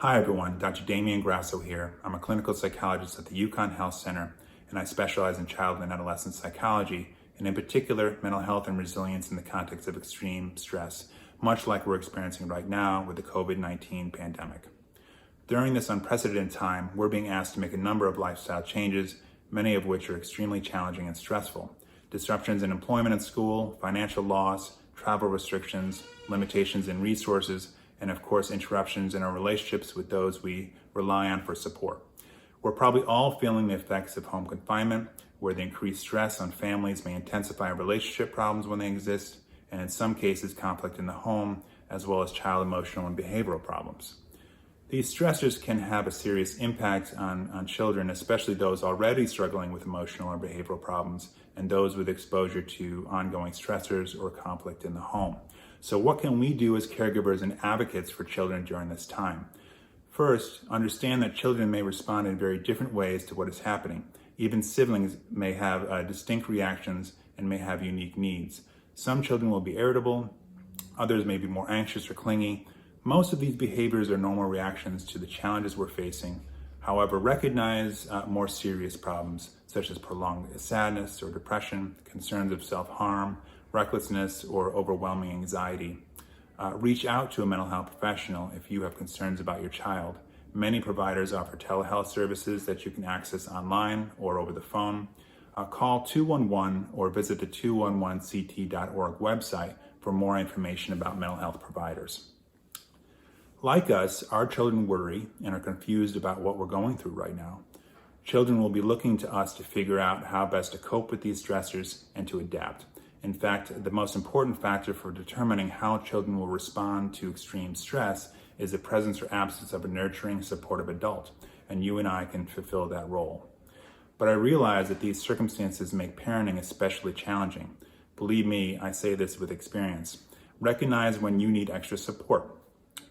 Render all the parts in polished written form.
Hi everyone, Dr. Damian Grasso here. I'm a clinical psychologist at the Yukon Health Center, and I specialize in child and adolescent psychology, and in particular, mental health and resilience in the context of extreme stress, much like we're experiencing right now with the COVID-19 pandemic. During this unprecedented time, we're being asked to make a number of lifestyle changes, many of which are extremely challenging and stressful. Disruptions in employment and school, financial loss, travel restrictions, limitations in resources, and of course, interruptions in our relationships with those we rely on for support. We're probably all feeling the effects of home confinement, where the increased stress on families may intensify relationship problems when they exist, and in some cases, conflict in the home, as well as child emotional and behavioral problems. These stressors can have a serious impact on children, especially those already struggling with emotional or behavioral problems, and those with exposure to ongoing stressors or conflict in the home. So what can we do as caregivers and advocates for children during this time? First, understand that children may respond in very different ways to what is happening. Even siblings may have distinct reactions and may have unique needs. Some children will be irritable, others may be more anxious or clingy. Most of these behaviors are normal reactions to the challenges we're facing. However, recognize more serious problems, such as prolonged sadness or depression, concerns of self-harm, recklessness, or overwhelming anxiety. Reach out to a mental health professional if you have concerns about your child. Many providers offer telehealth services that you can access online or over the phone. Call 211 or visit the 211ct.org website for more information about mental health providers. Like us, our children worry and are confused about what we're going through right now. Children will be looking to us to figure out how best to cope with these stressors and to adapt. In fact, the most important factor for determining how children will respond to extreme stress is the presence or absence of a nurturing, supportive adult, and you and I can fulfill that role. But I realize that these circumstances make parenting especially challenging. Believe me, I say this with experience. Recognize when you need extra support.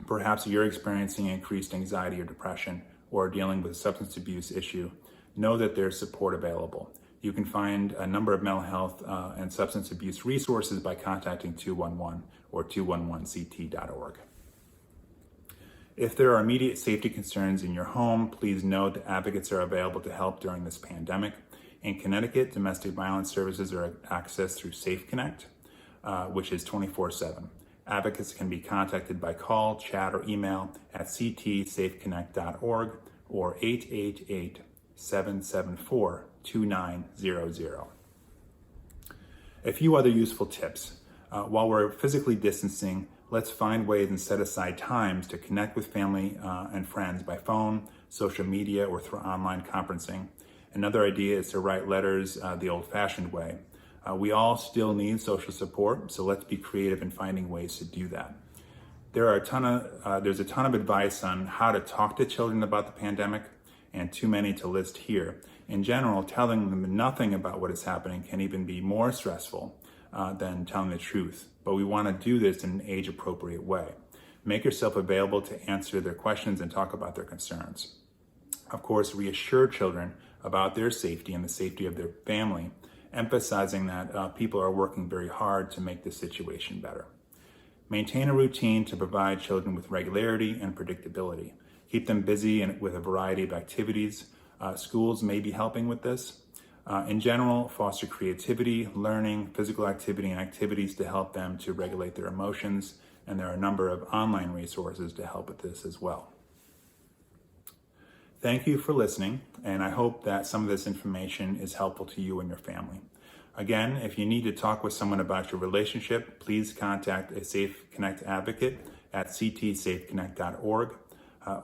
Perhaps you're experiencing increased anxiety or depression, or dealing with a substance abuse issue. Know that there's support available. You can find a number of mental health and substance abuse resources by contacting 211 or 211ct.org. If there are immediate safety concerns in your home, please know that advocates are available to help during this pandemic. In Connecticut, domestic violence services are accessed through Safe Connect, which is 24/7. Advocates can be contacted by call, chat, or email at ctsafeconnect.org or 888-774-2900. A few other useful tips. While we're physically distancing, let's find ways and set aside times to connect with family and friends by phone, social media, or through online conferencing. Another idea is to write letters the old-fashioned way. We all still need social support, so let's be creative in finding ways to do that. There's a ton of advice on how to talk to children about the pandemic, and too many to list here. In general, telling them nothing about what is happening can even be more stressful than telling the truth, but we want to do this in an age-appropriate way. Make yourself available to answer their questions and talk about their concerns. Of course, reassure children about their safety and the safety of their family, emphasizing that people are working very hard to make this situation better. Maintain a routine to provide children with regularity and predictability. Keep them busy and with a variety of activities. Schools may be helping with this. In general, foster creativity, learning, physical activity, and activities to help them to regulate their emotions. And there are a number of online resources to help with this as well. Thank you for listening, and I hope that some of this information is helpful to you and your family. Again, if you need to talk with someone about your relationship, please contact a Safe Connect advocate at ctsafeconnect.org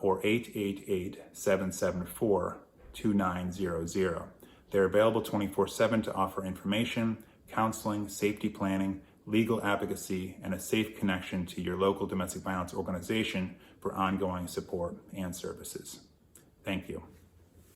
or 888-774-2900. They're available 24/7 to offer information, counseling, safety planning, legal advocacy, and a safe connection to your local domestic violence organization for ongoing support and services. Thank you.